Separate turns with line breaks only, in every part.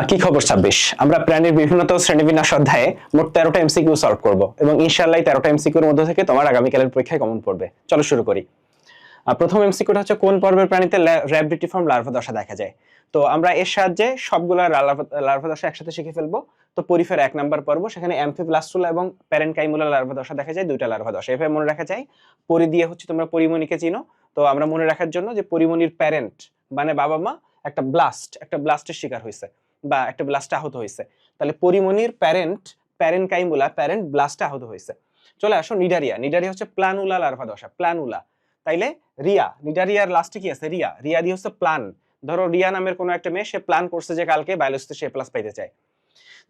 কি খবর 26? আমরা প্রাণীর বিভিন্নত শ্রেণীবিন্যাস অধ্যায়ে মোট 13টা এমসিকিউ সলভ করব এবং ইনশাআল্লাহ 13টা এমসিকিউর মধ্যে থেকে তোমার আগামীকালের পরীক্ষায় কমন পড়বে। চলো শুরু করি। প্রথম এমসিকিউটা হচ্ছে কোন পর্বের প্রাণীতে র‍্যাবডিটিফর্ম লার্ভা দশা দেখা যায়। তো আমরা এর সাহায্যে সবগুলা লার্ভা দশা একসাথে শিখে ফেলবো। তো পরিফেরা 1 নাম্বার পর্ব, সেখানে অ্যামফিব্লাস্টুলা এবং প্যারেনকাইমুলা লার্ভা দশা দেখা যায়, দুইটা লার্ভা দশা। এভাবে মনে রাখা যায়। পরি দিয়ে হচ্ছে তোমরা পরিমণিকে চিনো, তো আমরা মনে রাখার জন্য যে পরিমণির প্যারেন্ট মানে বাবা মা একটা ব্লাস্টের শিকার হয়েছে বা একটা ব্লাস্টে আহত হয়েছে, তাহলে পরিমণির প্যারেনকাইমুলা ব্লাস্টে আহত হয়েছে। চলে আসো নিডারিয়া হচ্ছে প্লানুলা লার্ভা দশা, প্লানুলা। তাইলে রিয়া, নিডারিয়ার লাস্টে কি আছে? রিয়া দিয়ে হচ্ছে প্লান। ধরো রিয়া নামের কোনো একটা মেয়ে, সে প্ল্যান করছে যে কালকে বায়োলজিতে সে প্লাস পাইতে চায়।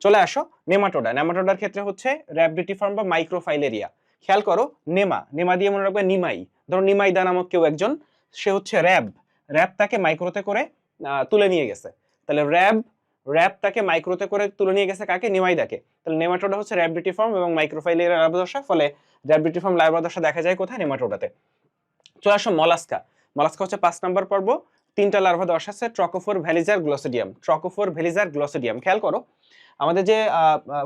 চলে আসো নেমাটোডার ক্ষেত্রে হচ্ছে র‍্যাবডিটিফর্ম বা মাইক্রোফাইলেরিয়া। খেয়াল করো, নেমা দিয়ে মনে রাখবে নিমাই। ধরো নিমাইদা নামক কেউ একজন, সে হচ্ছে র্যাব তাকে মাইক্রোতে করে তুলে নিয়ে গেছে। তাহলে র্যাব তাকে মাইক্রোতে করে তুলে নিয়ে গেছে কাকে? নিমাইদাকে। তাহলে নেমাটোডা হচ্ছে র‍্যাবডিটিফর্ম এবং মাইক্রোফাইলেরিয়া লার্ভা দশা। ফলে র‍্যাবডিটিফর্ম লার্ভা দশা দেখা যায় কোথায়? নেমাটোডাতে। চলে আসো মলাস্কা হচ্ছে 5 নাম্বার পর্ব। 3টা লার্ভা দশা আছে, ট্রকোফোর ভ্যালিজার গ্লোসিডিয়াম। খেয়াল করো আমাদের যে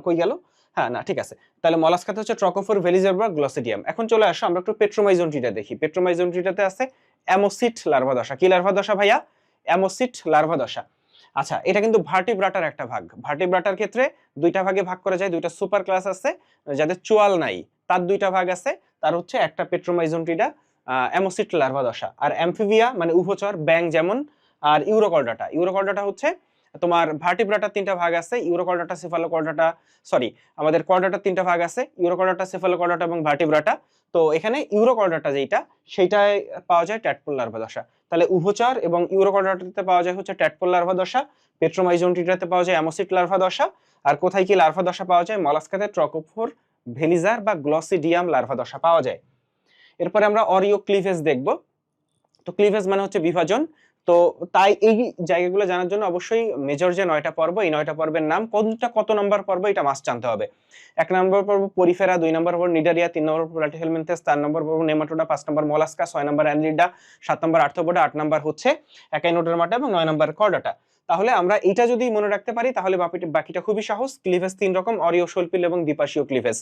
কই গেল, হ্যাঁ না ঠিক আছে। তাহলে মলাস্কাতে হচ্ছে ট্রকোফোর ভ্যালিজার বা গ্লোসিডিয়াম। এখন চলে আসো আমরা একটু পেট্রোমাইজোনটিটা দেখি। পেট্রোমাইজোনটিটাতে আছে অ্যামোসিট লার্ভা দশা। কি লার্ভা দশা ভাইয়া? অ্যামোসিট লার্ভা দশা। আচ্ছা, এটা কিন্তু ভার্টিব্রাটার একটা ভাগ। ভার্টিব্রাটার ক্ষেত্রে দুইটা ভাগে ভাগ করা যায়। দুইটা সুপার ক্লাস আছে যাদের চোয়াল নাই, তার দুইটা ভাগ আছে। তার হচ্ছে একটা পেট্রোমাইজোনটিটা অ্যামোসিট লার্ভা দশা। আর অ্যামফিবিয়া মানে উভচর, ব্যাং যেমন। আর ইউরোকর্ডাটা হচ্ছে তোমার ভার্টিব্রাটার 3টা ভাগ আছে, ইউরোকর্ডাটা, সেফালোকর্ডাটা, সরি আমাদের কর্ডাটার 3টা ভাগ আছে, ইউরোকর্ডাটা, সেফালোকর্ডাটা এবং ভার্টিব্রাটা। তো এখানে ইউরোকর্ডাটা যেটা, সেইটায় পাওয়া যায় ট্যাডপোল লার্ভা দশা। তাহলে উভচর এবং ইউরোকর্ডাটাতে পাওয়া যায় হচ্ছে ট্যাডপোল লার্ভা দশা, পেট্রোমাইজোনটিটাতে পাওয়া যায় অ্যামোসিট লার্ভা দশা। আর কোথায় কি লার্ভা দশা পাওয়া যায়? মলাস্কাতে ট্রকোফোর ভেলিজার বা গ্লসিডিয়াম লার্ভা দশা পাওয়া যায়। এরপরে আমরা অরিও ক্লিভেজ দেখব। তো ক্লিভেজ মানে হচ্ছে বিভাজন। তো তাই এই জায়গাগুলো জানার জন্য অবশ্যই মেজর যে 9টা পর্ব, এই 9টা পর্বের নাম কোনটা কত নম্বর পর্ব এটা মাস্ট জানতে হবে। 1 নম্বর পর্ব পরিফেরা, 2 নম্বর পর্ব নিডারিয়া, 3 নম্বর পর্ব প্লাটিহেলমিনথেস, 4 নম্বর পর্ব নেমাটোডা, 5 নম্বর মলাস্কা, 6 নম্বর অ্যানলিডা, 7 নম্বর আর্থ্রোপোডা, 8 নম্বর হচ্ছে একাইনোডার্মাটা এবং 9 নম্বর কর্ডাটা। তাহলে আমরা এটা যদি মনে রাখতে পারি তাহলে বাকিটা খুবই সহজ। ক্লিভেজ 3 রকম, অরিও, শৈল্পিল এবং দ্বিপার্শ্বীয় ক্লিভেজ।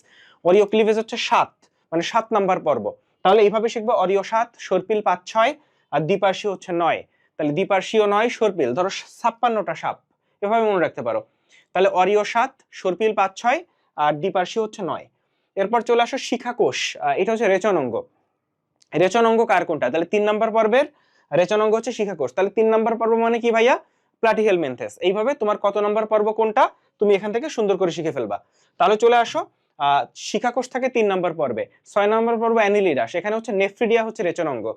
অরিও ক্লিভেজ হচ্ছে 7, মানে 7 নম্বর পর্ব। তাহলে এইভাবে শিখবো, অরিও 7, সর্পিল 5, 6 আর দ্বিপার্শ্বীয় হচ্ছে 9। তাহলে দ্বিপার্শ্বীয় 9, সর্পিল ধরো 56টা সাপ, এভাবে মনে রাখতে পারো। তাহলে অরিও 7, সর্পিল 5, 6 আর দ্বিপার্শ্বীয় হচ্ছে 9। এরপর চলে আসো শিখাকোষ। এটা হচ্ছে রেচন অঙ্গ কার কোনটা? তাহলে 3 নম্বর পর্বের রেচন অঙ্গ হচ্ছে শিখাকোষ। তাহলে 3 নম্বর পর্ব মানে কি ভাইয়া? প্লাটিহেলমিনথেস। এইভাবে তোমার কত নম্বর পর্ব কোনটা তুমি এখান থেকে সুন্দর করে শিখে ফেলবা। তাহলে চলে আসো শিখাকোষ থাকে 3 নম্বর পর্বে। 6 নম্বর পর্ব অ্যানিলিডা, সেখানে হচ্ছে নেফ্রিডিয়া হচ্ছে রেচন অঙ্গ।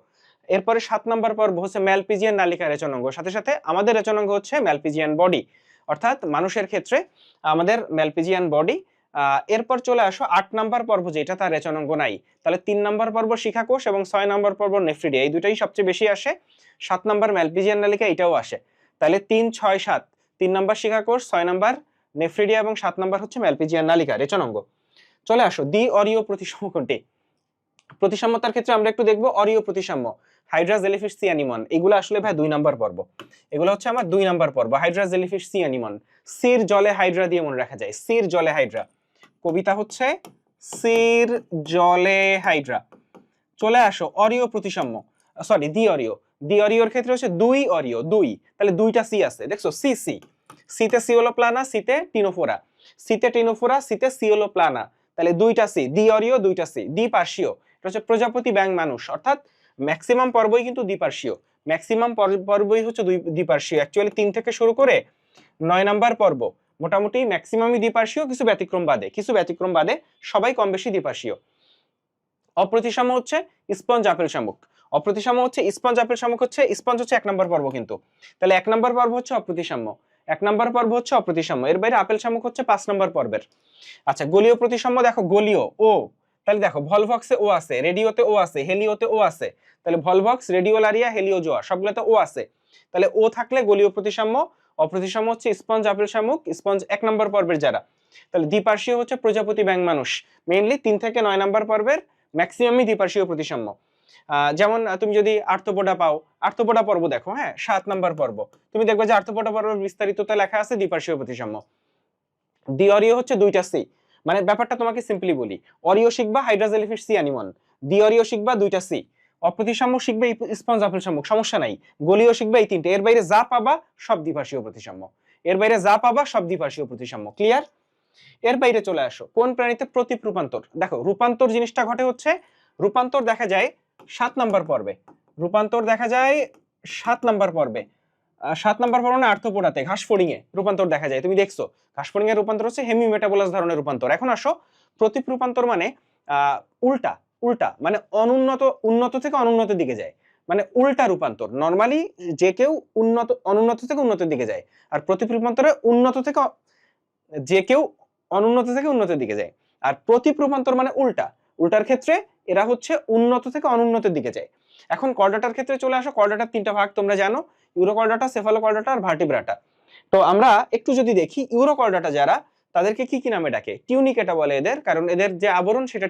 এরপরে 7 নম্বর পর্ব হচ্ছে ম্যালপিজিয়ান নালিকা রেচন অঙ্গ। সাথে সাথে আমাদের রেচন অঙ্গ হচ্ছে ম্যালপিজিয়ান বডি, অর্থাৎ মানুষের ক্ষেত্রে আমাদের ম্যালপিজিয়ান বডি। এরপর চলে আসো 8 নম্বর পর্ব, যেটা তার রেচন অঙ্গ নাই। তাহলে 3 নম্বর পর্ব শিখাকোষ এবং 6 নম্বর পর্ব নেফ্রিডিয়া, এই দুটাই সবচেয়ে বেশি আসে। 7 নম্বর ম্যালপিজিয়ান নালিকা, এটাও আসে। তাহলে 3, 6, 7, 3 নম্বর শিখাকোষ, 6 নম্বর নেফ্রিডিয়া এবং 7 নম্বর হচ্ছে ম্যালপিজিয়ান নালিকা রেচন অঙ্গ। চলে আসো দ্বি অরিও প্রতিসাম্য কোনটি? প্রতিসাম্যতার ক্ষেত্রে আমরা একটু দেখবো অরিও প্রতিসাম্য, হাইড্রা, জেলিফিশ, সি অ্যানিমন। এগুলো আসলে ভাই 2 নম্বর পর্ব। এগুলো হচ্ছে আমার 2 নম্বর পর্ব, হাইড্রা, জেলিফিশ, সি অ্যানিমন। সির জলে হাইড্রা দিয়ে মনে রাখা যায়, সির জলে হাইড্রা। কবিতা হচ্ছে সির জলে হাইড্রা। চলে আসো অরিও প্রতিসাম্য, সরি দ্বি অরিওর ক্ষেত্রে হচ্ছে 2 অরিও, 2, তাহলে 2টা সি আছে, দেখছো সিতে সিওলোপ্লানা, সিতে টিনোফোরা, সিতে সিওলোপ্লানা। তাহলে 2টা সি, দ্বি অরিও 2টা সি। দ্বিপার্শ্বীয়, এটা হচ্ছে প্রজাপতি, ব্যাং, মানুষ, অর্থাৎ ম্যাক্সিমাম পর্বই কিন্তু দ্বিপার্শ্বীয়। ম্যাক্সিমাম পর্বই হচ্ছে দ্বিপার্শ্বীয়। অ্যাকচুয়ালি 3 থেকে শুরু করে 9 নাম্বার পর্ব মোটামুটি ম্যাক্সিমামই দ্বিপার্শ্বীয়, কিছু ব্যতিক্রম বাদে সবাই কম বেশি দ্বিপার্শ্বীয়। অপ্রতিসাম্য হচ্ছে স্পঞ্জ, আপেল, শামুক। অপ্রতিসাম্য হচ্ছে স্পঞ্জ, আপেল, শামুক হচ্ছে স্পঞ্জ হচ্ছে 1 নম্বর পর্ব কিন্তু। তাহলে 1 নম্বর পর্ব হচ্ছে অপ্রতিসাম্য, 1 নম্বর পর্ব হচ্ছে অপ্রতিসাম্য। এর বাইরে আপেল, শামুক হচ্ছে 5 নম্বর পর্বের। আচ্ছা, গোলীয় প্রতিসাম্য দেখো, গোলীয় ও, তাহলে দেখো ভলভক্সে ও আছে, রেডিওতে ও আছে, হেলিওতে ও আছে। তাহলে ভলভক্স, রেডিওলারিয়া, হেলিওজোয়া সবগুলোতে ও আছে। তাহলে ও থাকলে গোলীয় প্রতিসাম্য। অপ্রতিসাম্য হচ্ছে স্পঞ্জ, আপেল, শামুক। স্পঞ্জ 1 নম্বর পর্বের যারা। তাহলে দ্বিপার্শ্বীয় হচ্ছে প্রজাপতি, ব্যাং, মানুষ। মেইনলি 3 থেকে 9 নম্বর পর্বের ম্যাক্সিমামই দ্বিপার্শ্বীয় প্রতিসাম্য। যেমন তুমি যদি আর্থ্রোপোডা পাও, আর্থ্রোপোডা পর্ব দেখো, হ্যাঁ 7 নাম্বার পর্ব, তুমি দেখবে যে আর্থ্রোপোডা পর্বের বিস্তারিততে লেখা আছে দ্বিপার্শ্বীয় প্রতিসাম্য। দ্বিঅরীয় হচ্ছে 2টা সি, মানে ব্যাপারটা তোমাকে সিম্পলি বলি, অরীয় শিখবা হাইড্রা জেলিফিশ সি অ্যানিমন, দ্বিঅরীয় শিখবা 2টা সি, অপ্রতিসাম্য শিখবে স্পঞ্জ আপেল শামুক, সমস্যা নাই, গলীয় শিখবে এই 3টে, এর বাইরে যা পাবা সব দ্বিপার্শ্বীয় প্রতিসাম্য, এর বাইরে যা পাবা সব দ্বিপার্শ্বীয় প্রতিসাম্য। ক্লিয়ার? এর বাইরে চলে আসো, কোন প্রাণীতে প্রতীপ রূপান্তর? দেখো রূপান্তর জিনিসটা ঘটে হচ্ছে, রূপান্তর দেখা যায় 7 নাম্বার পর্বে, রূপান্তর দেখা যায় 7 নাম্বার পর্বে, 7 নাম্বার পর্ব না আর্থ্রোপোডাতে ঘাস ফড়িং এ রূপান্তর দেখা যায়, তুমি দেখছো ঘাস ফড়িং এর রূপান্তর হচ্ছে হেমি মেটাবোলাস ধরনের রূপান্তর। এখন আসো, প্রতীপ রূপান্তর মানে উল্টা, উল্টা মানে অনুন্নত, উন্নত থেকে অনুন্নতির দিকে যায়, মানে উল্টা রূপান্তর। নরমালি যে কেউ উন্নত, অনুন্নত থেকে উন্নতির দিকে যায়, আর প্রতীপ রূপান্তরে উন্নত থেকে, যে কেউ অনুন্নত থেকে উন্নতির দিকে যায়। আর প্রতীপ রূপান্তর মানে উল্টা, উল্টার ক্ষেত্রে এরা হচ্ছে উন্নত থেকে অনুন্নতির দিকে যায়। এখন কর্ডাটার ক্ষেত্রে চলে আসো, কর্ডাটার 3টা ভাগ তোমরা জানো, ইউরোকর্ডাটা, সেফালোকর্ডাটা আর ভার্টিব্রাটা। তো আমরা একটু যদি দেখি ইউরোকর্ডাটা যারা, তাদেরকে কি কি নামে ডাকে? টিউনিকেটা বলে এদের, কারণ এদের যে আবরণ সেটা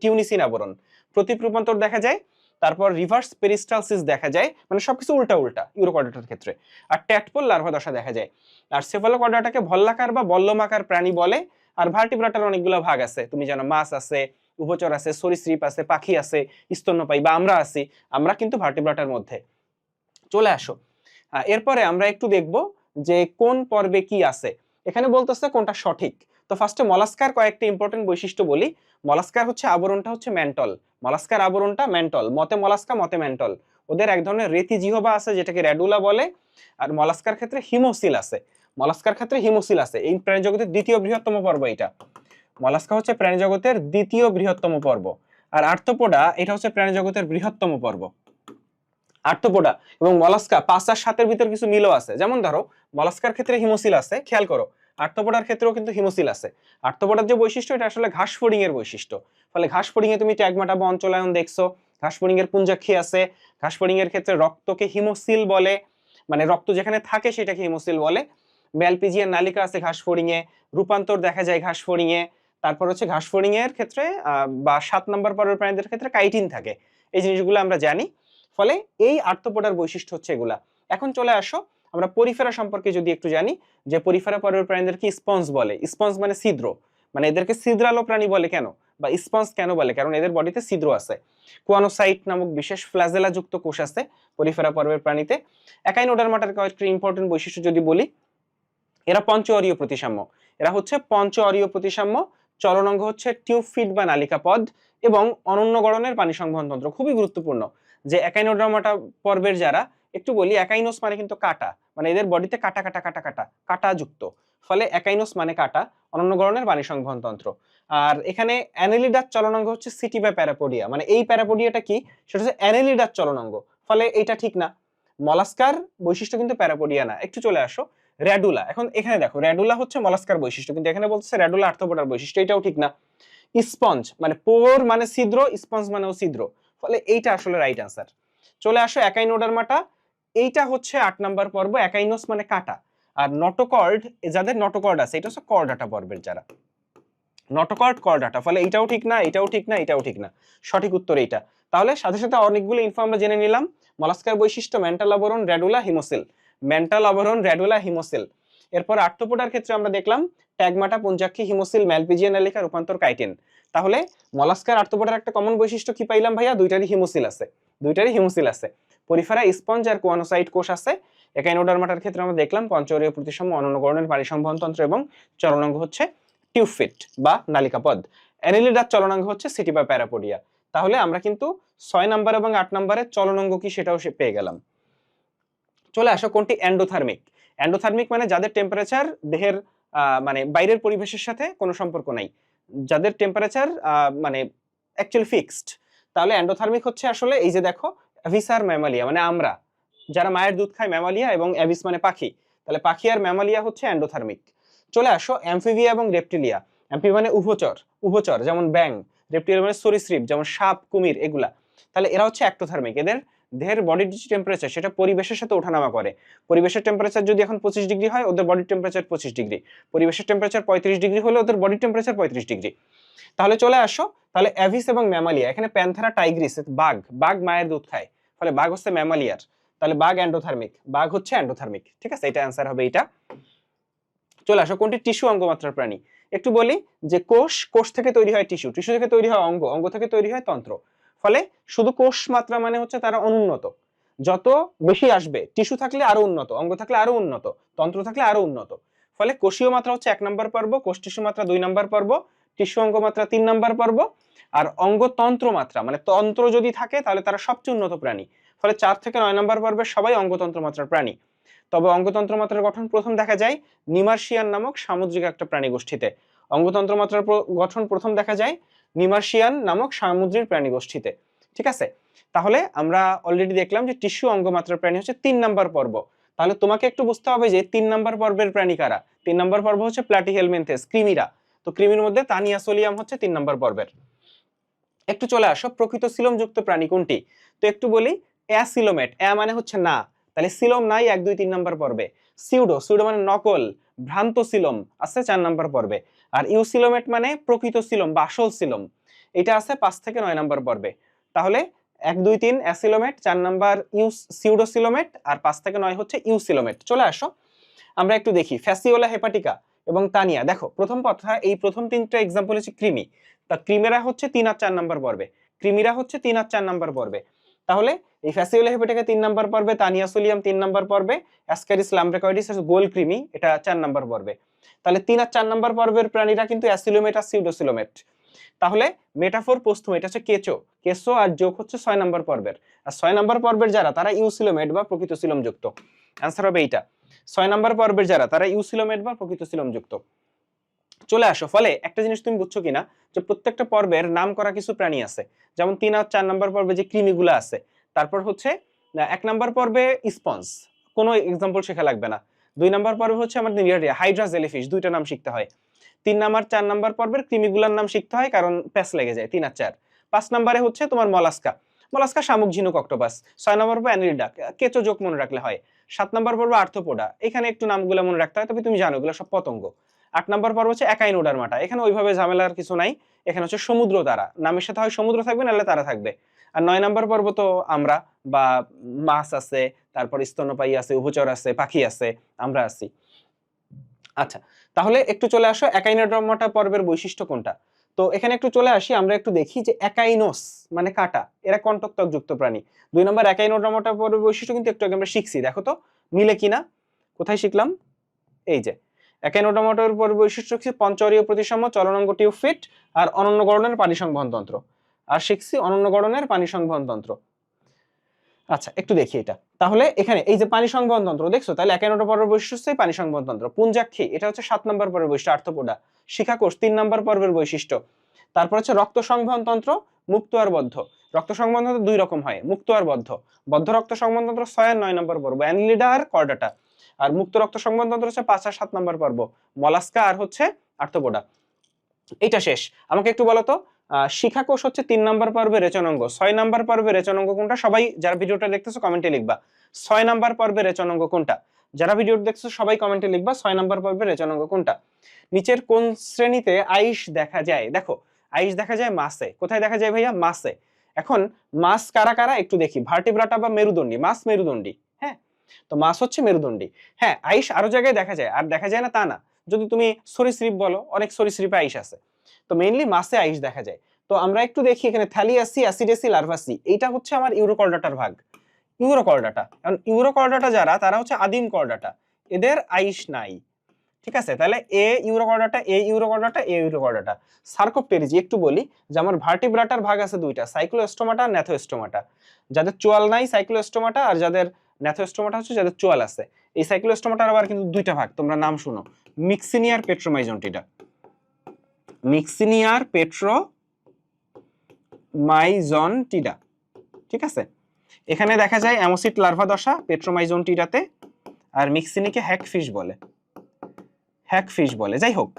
টিউনিসিন আবরণ। প্রতীপ রূপান্তর দেখা যায়, তারপর রিভার্স পেরিস্টালসিস দেখা যায়, মানে সবকিছু উল্টা উল্টা ইউরোকর্ডাটার ক্ষেত্রে। আর ট্যাডপোল লার্ভা দশা দেখা যায়। আর সেফালোকর্ডাটাকে ভল্লাকার বা বল্লমাকার প্রাণী বলে। আর ভার্টিব্রাটার অনেকগুলো ভাগ আছে, তুমি জানো মাছ আছে, উভচর আছে, সরীসৃপ আছে, পাখি আছে, স্তন্যপায়ী বা আমরা আছি, আমরা কিন্তু ভার্টিব্রাটার মধ্যে। চলে আসো, এরপরে আমরা একটু দেখব যে কোন পর্বে কি আছে। এখানে বলতেছে কোনটা সঠিক। তো ফার্স্টে মলাস্কার কয়েকটা ইম্পর্টেন্ট বৈশিষ্ট্য বলি। মলাস্কার হচ্ছে আবরণটা হচ্ছে ম্যান্টল, মলাস্কার আবরণটা ম্যান্টল, মতে মলাস্কা মতে ম্যান্টল। ওদের এক ধরনের রেতি জিহ্বা আছে যেটাকে র্যাডুলা বলে। আর মলাস্কার ক্ষেত্রে হিমোসিল আছে, মলাস্কার ক্ষেত্রে হিমোসিল আছে। এই প্রাণীজগতের দ্বিতীয় বৃহত্তম পর্ব এটা। মলাস্কা হচ্ছে প্রাণীজগতের দ্বিতীয় বৃহত্তম পর্ব। আর আর্থ্রোপোডা এটা হচ্ছে প্রাণীজগতের বৃহত্তম পর্ব। আর্থ্রোপোডা এবং মলাস্কা 5 আর 7 এর ভিতর কিছু মিলও আছে। যেমন ধরো মলাস্কার ক্ষেত্রে হিমোসিল আছে, খেয়াল করো, আর্থ্রোপোডার ক্ষেত্রেও কিন্তু হিমোসিল আছে। আর্থ্রোপোডার যে বৈশিষ্ট্য এটা আসলে ঘাস ফড়িং এর বৈশিষ্ট্য। ফলে ঘাস ফড়িং এ তুমি ট্যাগমাটা বা অঞ্চলায়ন দেখছো, ঘাস ফড়িং এর পুঞ্জাক্ষী আছে। ঘাস ফড়িং এর ক্ষেত্রে রক্তকে হিমোসিল বলে, মানে রক্ত যেখানে থাকে সেটাকে হিমোসিল বলে। ম্যালপিজিয়ান নালিকা আছে ঘাস ফড়িং এ, রূপান্তর দেখা যায় ঘাস ফড়িং এ। তারপর হচ্ছে ঘাস ফড়িং এর ক্ষেত্রে বা 7 নম্বর পর্বের প্রাণীদের ক্ষেত্রে কাইটিন থাকে। এই জিনিসগুলো আমরা জানি। ফলে এই আর্থ্রোপোডার বৈশিষ্ট্য হচ্ছে এগুলা। এখন চলে আসো, আমরা পরিফেরা সম্পর্কে যদি একটু জানি, যে পরিফেরা পর্বের প্রাণীদেরকে স্পঞ্জ বলে। স্পঞ্জ মানে ছিদ্র, মানে এদেরকে ছিদ্রালো প্রাণী বলে কেন, বা স্পঞ্জ কেন বলে? কারণ এদের বডিতে ছিদ্র আছে। কোয়ানোসাইট নামক বিশেষ ফ্ল্যাজেলা যুক্ত কোষ আছে পরিফেরা পর্বের প্রাণীতে। একাইনোডার্মাটার কয়েকটি ইম্পর্টেন্ট বৈশিষ্ট্য যদি বলি, এরা পঞ্চ অরীয় প্রতিসাম্য, এরা হচ্ছে পঞ্চ অরীয় প্রতিসাম্য। চলনাঙ্গ হচ্ছে টিউব ফিট বা নালিকা পদ, এবং অনন্য গড়নের পানি সংবহন তন্ত্র। খুবই গুরুত্বপূর্ণ যে একাইনোডার্মাটা পর্বের যারা, একটু বলি, একাইনোস মানে কিন্তু কাটা, মানে এদের বডিতে কাটা কাটা কাটা কাটা কাটা যুক্ত। ফলে একাইনোস মানে কাটা, অনন্য গড়নের পানি সংবহন তন্ত্র। আর এখানে অ্যানেলিডার চলনাঙ্গ হচ্ছে সিটি বা প্যারাপোডিয়া, মানে এই প্যারাপোডিয়াটা কি, সেটা হচ্ছে অ্যানেলিডার চলনাঙ্গ। ফলে এটা ঠিক না। মলাস্কার বৈশিষ্ট্য কিন্তু প্যারাপোডিয়া না। একটু চলে আসো র্যাডুলা। এখন এখানে দেখো, র্যাডুলা হচ্ছে মলাস্কার বৈশিষ্ট্য, কিন্তু এখানে বলছে র্যাডুলা আর্থ্রোপোডার বৈশিষ্ট্য, এটাও ঠিক না। স্পঞ্জ মানে পোর মানে ছিদ্র, স্পঞ্জ মানেও ছিদ্র। ফলে এইটা আসলে রাইট আনসার। চলে আসো একাইনোডার্মাটা, এইটা হচ্ছে 8 নাম্বার পর্ব। একাইনোস মানে কাটা। আর নটোকর্ড, যাদের নটোকর্ড আছে, এটা হচ্ছে কর্ডাটা পর্বের যারা, নটোকর্ড কর্ডাটা। ফলে এইটাও ঠিক না, এটাও ঠিক না, এটাও ঠিক না। সঠিক উত্তর এইটা। তাহলে সাথে সাথে অনেকগুলো ইনফো আমরা জেনে নিলাম। মলাস্কার বৈশিষ্ট্য মেন্টাল আবরণ, র্যাডুলা, হিমোসিল। মেন্টাল আবরণ, র্যাডুলা, হিমোসিল। এরপর আর্থ্রোপোডার ক্ষেত্রে আমরা দেখলাম ট্যাগমাটা, পুঞ্জাক্ষী, হিমোসিল, ম্যালপিজিয়ান নালিকা, রূপান্তর, কাইটিন। তাহলে মলাস্কার আর্থ্রোপোডার একটা কমন বৈশিষ্ট্য কি পাইলাম ভাইয়া? দুইটারই হিমোসিল আছে, দুইটারই হিমোসিল আছে। পরিফেরা স্পঞ্জ আর কোয়ানোসাইট কোষ আছে। একাইনোডার্মাটার ক্ষেত্রে আমরা দেখলাম পঞ্চঅরীয় প্রতিসাম্য, অনন্য গড়নের পানি সংবহন তন্ত্র, এবং চলনাঙ্গ হচ্ছে টিউব ফিট বা নালিকাপদ। অ্যানেলিডার চলনাঙ্গ হচ্ছে সিটি বা প্যারাপোডিয়া। তাহলে আমরা কিন্তু 6 নাম্বার এবং 8 নাম্বারের চলনাঙ্গ কি সেটাও পেয়ে গেলাম। চলে আসো কোনটি এন্ডোথার্মিক। এন্ডোথার্মিক মানে যাদের টেম্পারেচার দেহের মানে বাইরের পরিবেশের সাথে কোনো সম্পর্ক নাই, যাদের টেম্পারেচার মানে অ্যাকচুয়ালি ফিক্সড। তাহলে এন্ডোথার্মিক হচ্ছে আসলে এই যে দেখো, অ্যাভিসার ম্যামালিয়া মানে আমরা যারা মায়ের দুধ খায়, ম্যামালিয়া, এবং অ্যাভিস মানে পাখি। তাহলে পাখি আর ম্যামালিয়া হচ্ছে এন্ডোথার্মিক। চলে আসো অ্যামফিবিয়া এবং রেপটিলিয়া। অ্যামফি মানে উভচর, উভচর যেমন ব্যাং, রেপটিলিয়া মানে সরীসৃপ যেমন সাপ, কুমির, এগুলা। তাহলে এরা হচ্ছে অ্যাক্টোথার্মিক, এদের দেহের বডি টেম্পারেচার সেটা পরিবেশের সাথে ওঠানামা করে। পরিবেশের টেম্পারেচার যদি এখন 25 ডিগ্রি হয়, ওদের বডি টেম্পারেচার 25 ডিগ্রি। পরিবেশের টেম্পারেচার 35 ডিগ্রি হলে ওদের বডি টেম্পারেচার 35 ডিগ্রি। তাহলে চলে আসো, তাহলে অ্যাভিস এবং ম্যামালিয়া, এখানে প্যান্থেরা টাইগ্রিস বাঘ, বাঘ মায়ের দুধ খায়, ফলে বাঘ হচ্ছে ম্যামালিয়ার, তাহলে বাঘ এন্ডোথার্মিক, বাঘ হচ্ছে এন্ডোথার্মিক। ঠিক আছে, এটা অ্যান্সার হবে এটা। চলে আসো, কোনটি টিস্যু অঙ্গমাত্রার প্রাণী? একটু বলি যে কোষ, কোষ থেকে তৈরি হয় টিস্যু, টিস্যু থেকে তৈরি হয় অঙ্গ, অঙ্গ থেকে তৈরি হয় তন্ত্র। ফলে শুধু কোষ মাত্রা মানে হচ্ছে তারা অনুন্নত, যত বেশি আসবে টিস্যু থাকলে আরো উন্নত, অঙ্গ থাকলে আরো উন্নত, তন্ত্র থাকলে আরো উন্নত। ফলে কোষীয় মাত্রা হচ্ছে 1 নম্বর পর্ব, কোষ টিস্যু মাত্রা 2 নম্বর পর্ব, টিস্যু অঙ্গ মাত্রা 3 নম্বর পর্ব, আর অঙ্গ তন্ত্র মাত্রা মানে তন্ত্র যদি থাকে তাহলে তারা সবচেয়ে উন্নত প্রাণী। ফলে 4 থেকে 9 নম্বর পর্বের সবাই অঙ্গতন্ত্র মাত্রার প্রাণী। তবে অঙ্গতন্ত্র মাত্রার গঠন প্রথম দেখা যায় নিমার্শিয়ান নামক সামুদ্রিক একটা প্রাণী গোষ্ঠীতে। অঙ্গতন্ত্র মাত্রার গঠন প্রথম দেখা যায় নিমার্শিয়ান নামক সামুদ্রিক প্রাণী গোষ্ঠীতে। ঠিক আছে, তাহলে আমরা অলরেডি দেখলাম যে টিস্যু অঙ্গমাত্রার প্রাণী হচ্ছে 3 নম্বর পর্ব। তাহলে তোমাকে একটু বুঝতে হবে যে 3 নম্বর পর্বের প্রাণী কারা। 3 নম্বর পর্ব হচ্ছে প্লাটিহেলমিনথেস, কৃমিরা। তো কৃমির মধ্যে তানিয়াসোলিয়াম হচ্ছে 3 নম্বর পর্বের। একটু চলে আসো, প্রকৃত সিলোমযুক্ত প্রাণী কোনটি? তো একটু বলি, অ্যাসিলোমেট, অ্যা মানে হচ্ছে না, তাহলে সিলোম নাই 1 2 3 নম্বর পর্বে। সিউডো, সিউডো মানে নকল, ভ্রান্ত সিলোম আছে 4 নম্বর পর্বে। আর ইউসিলোমেট মানে প্রকৃত সিলোম বা আসল সিলোম, এটা আছে 5 থেকে 9 নম্বর পর্বে। তাহলে 1 2 3 অ্যাসিলোমেট, 4 নম্বর সিউডোসিলোমেট, আর 5 থেকে 9 হচ্ছে ইউসিলোমেট। চলে আসো, আমরা একটু দেখি ফ্যাসিওলা হেপাটিকা এবং তানিয়া। দেখো প্রথম কথা, এই প্রথম 3টা এক্সাম্পল হচ্ছে কৃমি, তা কৃমিরা হচ্ছে 3 আর 4 নম্বর পর্বে, কৃমিরা হচ্ছে 3 আর 4 নম্বর পর্বে। তাহলে এই ফ্যাসিওলা হেপাটিকা 3 নম্বর পর্বে, তানিয়াসোলিয়াম 3 নম্বর পর্বে, অ্যাসকারিস লাম্ব্রেকয়েডিস গোল কৃমি এটা 4 নম্বর পর্বে। তাহলে 3 আর 4 নম্বর পর্বের প্রাণীরা কিন্তু অ্যাসিলোমেট আর সিউডোসিলোমেট। তাহলে মেটাফোর পোস্তুম এটা হচ্ছে কেঁচো, কেঁচো আর যোগ হচ্ছে 6 নম্বর পর্বের। আর 6 নম্বর পর্বের যারা তারা ইউসিলোমেট বা প্রকৃত সিলোম যুক্ত। অ্যান্সার হবে এইটা, 6 নম্বর পর্বের যারা তারা ইউসিলোমেট বা প্রকৃত সিলোম যুক্ত। চলে আসো, ফলে একটা জিনিস তুমি বুঝছো কিনা যে প্রত্যেকটা পর্বের নাম করা কিছু প্রাণী আছে, যেমন 3 আর 4 নম্বর পর্বে যে কৃমিগুলো আছে। তারপর হচ্ছে 1 নম্বর পর্বে স্পঞ্জ, কোনো এক্সাম্পল শেখা লাগবে না। 2 নম্বর পর্বে হচ্ছে আমাদের হাইড্রা জেলিফিশ, দুইটা নাম শিখতে হয়। 3 নম্বর 4 নম্বর পর্বের কৃমিগুলোর নাম শিখতে হয়, কারণ প্যাচ লেগে যায় 3 আর 4। 5 নম্বরে হচ্ছে তোমার মলাস্কা, মলাস্কা শামুক, ঝিনুক, অক্টোপাস। 6 নম্বর পর্বে অ্যানিলিডা, কেঁচো যোগ মনে রাখলে হয়। 7 নম্বর পর্বে আর্থ্রোপোডা, এখানে একটু নামগুলো মনে রাখতে হয়, তবে তুমি জানো এগুলো সব পতঙ্গ। 8 নম্বর পর্ব হচ্ছে একাইনোডারমাটা, এখানে ওইভাবে ঝামেলার কিছু নাই, এখানে হচ্ছে সমুদ্র তারা, নামের সাথে হয় সমুদ্র থাকবে নাহলে তারা থাকবে। আর 9 নম্বর পর্ব তো আমরা বা মাছ আছে, তারপর স্তন্যপায়ী আছে, উভচর আছে, পাখি আছে, আমরা আছি। আচ্ছা, তাহলে একটু চলে আসো একাইনোডারমাটা পর্বের বৈশিষ্ট্য কোনটা। তো এখানে একটু চলে আসি, আমরা একটু দেখি যে একাইনোস মানে কাঁটা, এরা কণ্টক যুক্ত প্রাণী। 2 নম্বর একাইনোডারমাটা পর্বের বৈশিষ্ট্য কিন্তু একটু আগে আমরা শিখছি, দেখো তো মিলে কিনা। কোথায় শিখলাম? এই যে একাইনোডারমাটার পর্বের বৈশিষ্ট্য হচ্ছে পঞ্চঅরীয় প্রতিসাম্য, চলনাঙ্গ টিউব ফিট, আর অনন্য গড়নের পানি সংবহন তন্ত্র। আর শিখছি অনন্য গড়নের পানি সংবহন তন্ত্র। আচ্ছা, একটু দেখি এটা। তাহলে এখানে এই যে পানি সংবহন তন্ত্র দেখছো, তাহলে একাইনোডার পর্বের বৈশিষ্ট্য হচ্ছে পানি সংবহন তন্ত্র। পুঞ্জাক্ষী এটা হচ্ছে 7 নম্বর পর্বের বৈশিষ্ট্য, আর্থ্রোপোডা। শিখাকোষ 3 নম্বর পর্বের বৈশিষ্ট্য। তারপর হচ্ছে রক্ত সংবহন তন্ত্র, মুক্ত আর বদ্ধ। রক্ত সংবহন তন্ত্র 2 রকম হয়, মুক্ত আর বদ্ধ। বদ্ধ রক্ত সংবহন তন্ত্র 6 আর 9 নম্বর পর্ব, অ্যানিলিডা আর কর্ডাটা। আর মুক্ত রক্ত সংবহন তন্ত্র হচ্ছে 5 আর 7 নম্বর পর্ব, মলাস্কা আর হচ্ছে আর্থ্রোপোডা। এটা শেষ, আমাকে একটু বলো তো শিখাকোষ হচ্ছে 3 নম্বর পর্বে রেচনাঙ্গ, 6 নম্বর পর্বে রেচনাঙ্গ কোনটা? সবাই যারা ভিডিওটা দেখতেছো কমেন্টে লিখবা 6 নম্বর পর্বে রেচনাঙ্গ কোনটা। যারা ভিডিও দেখছো সবাই কমেন্টে লিখবা 6 নম্বর পর্বে রেচনাঙ্গ কোনটা। নিচের কোন শ্রেণীতে আইস দেখা যায়? দেখো আইস দেখা যায় মাছে। কোথায় দেখা যায় ভাইয়া? মাছে। এখন মাছ কারা কারা একটু দেখি, ভার্টিব্রাটা বা মেরুদণ্ডী। মাছ মেরুদণ্ডী, হ্যাঁ, তো মাছ হচ্ছে মেরুদণ্ডী। হ্যাঁ, আইস আরো জায়গায় দেখা যায়, আর দেখা যায় না তা না। যদি তুমি সরীসৃপ বলো, অনেক সরীসৃপে আইস আছে, তো মেইনলি মাছে আইস দেখা যায়। তো আমরা একটু দেখি এখানে থ্যালিয়াসি, অ্যাসিডেসি, লার্ভাসি, এইটা হচ্ছে আমার ইউরোকর্ডাটার ভাগ। ইউরোকর্ডাটা, কারণ ইউরোকর্ডাটা যারা তারা হচ্ছে আদিম কর্ডাটা, এদের আইস নাই। ঠিক আছে, তাহলে এ ইউরোকর্ডাটা, এ ইউরোকর্ডাটা, এ ইউরোকর্ডাটা। সার্কোপটেরিজি একটু বলি যে আমার ভার্টিব্রাটার ভাগ আছে 2টা, সাইক্লোস্টোমাটা, ন্যাথোস্টোমাটা। যাদের চোয়াল নাই সাইক্লোস্টোমাটা, আর যাদের ন্যাথোস্টোমাটা হচ্ছে যাদের চোয়াল আছে। এই সাইক্লোস্টোমাটার আবার কিন্তু 2টা ভাগ, তোমরা নাম শুনো, মিক্সিনিয়ার পেট্রোমাইজন্টিডা। মিক্সিনিয়ার পেট্রোমাইজন্টিডা, ঠিক আছে। এখানে দেখা যায় অ্যামোসিট লার্ভা দশা পেট্রোমাইজন্টিডাতে, আর মিক্সিনিকে হ্যাকফিশ বলে, হ্যাকফিশ বলে। যাই হোক,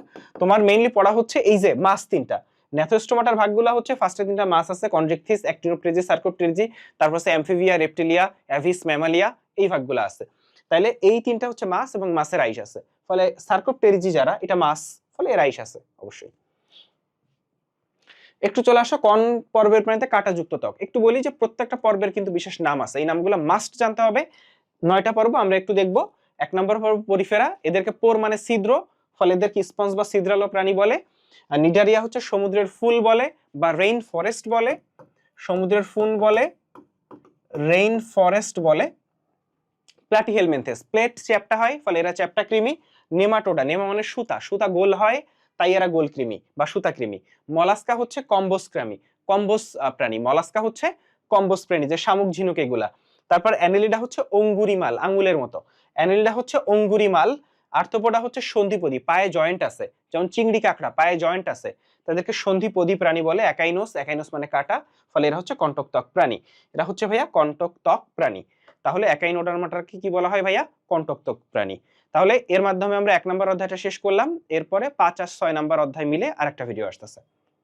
তোমার মেইনলি পড়া হচ্ছে এই যে মাছ 3টা, ন্যাথোস্টোমাটার ভাগগুলো হচ্ছে ফার্স্টে তিনটা মাছ আছে, কনজেকথিস, অ্যাক্টিনোপ্টেরিজি, সার্কোপটেরিজি, তারপর আছে অ্যামফিবিয়া, রেপটিলিয়া, অ্যাভিস, ম্যামালিয়া, এই ভাগগুলো আছে। তাইলে এই তিনটা হচ্ছে মাছ এবং মাছের আইস আছে, ফলে সার্কোপটেরিজি যারা এটা মাছ, ফলে এর আইস আছে অবশ্যই। একটু চলে আসো কোন পর্বের প্রাণীতে কাঁটাযুক্ত ত্বক। একটু বলি যে প্রত্যেকটা পর্বের কিন্তু বিশেষ নাম আছে, এই নামগুলো মাস্ট জানতে হবে। 9টা পর্ব আমরা একটু দেখব। 1 নম্বর পর্ব পরিফেরা, এদেরকে পোর মানে ছিদ্র, ফলে এদেরকে স্পঞ্জ বা ছিদ্রালো প্রাণী বলে। আর নিডারিয়া হচ্ছে সমুদ্রের ফুল বলে বা রেইন ফরেস্ট বলে, সমুদ্রের ফুল বলে, রেইন ফরেস্ট বলে। প্লাটিহেলমিনথেস প্লেট চ্যাপ্টা হয়, ফলে এরা চ্যাপ্টা কৃমি। নেমাটোডা, নেমা মানে সুতা, সুতা গোল হয় তাই এরা গোল কৃমি বা সুতা কৃমি। মলাস্কা হচ্ছে কম্বোস কৃমি, কম্বোস প্রাণী। মলাস্কা হচ্ছে কম্বোস প্রাণী, যে শামুক ঝিনুক এগুলা। তারপর অ্যানেলিডা হচ্ছে অঙ্গুরিমাল, আঙ্গুলের মতো। অ্যানেলিডা হচ্ছে অঙ্গুরিমাল। আর্থ্রোপোডা হচ্ছে সন্ধিপদী, পায়ে জয়েন্ট আছে, যেমন চিংড়ি কাঁকড়া পায়ে জয়েন্ট আছে, তাদেরকে সন্ধিপদী প্রাণী বলে। একাইনোস, একাইনোস মানে কাটা, ফলে এরা হচ্ছে কণ্টকত্বক প্রাণী। এরা হচ্ছে ভাইয়া কণ্টকত্বক প্রাণী। তাহলে একাইনোডার্মাটাকে কি বলা হয় ভাইয়া? কণ্টকত্বক প্রাণী। তাহলে এর মাধ্যমে আমরা 1 নম্বর অধ্যায়টা শেষ করলাম। এরপরে 5 আর 6 নম্বর অধ্যায় মিলে আরেকটা ভিডিও আসতেছে।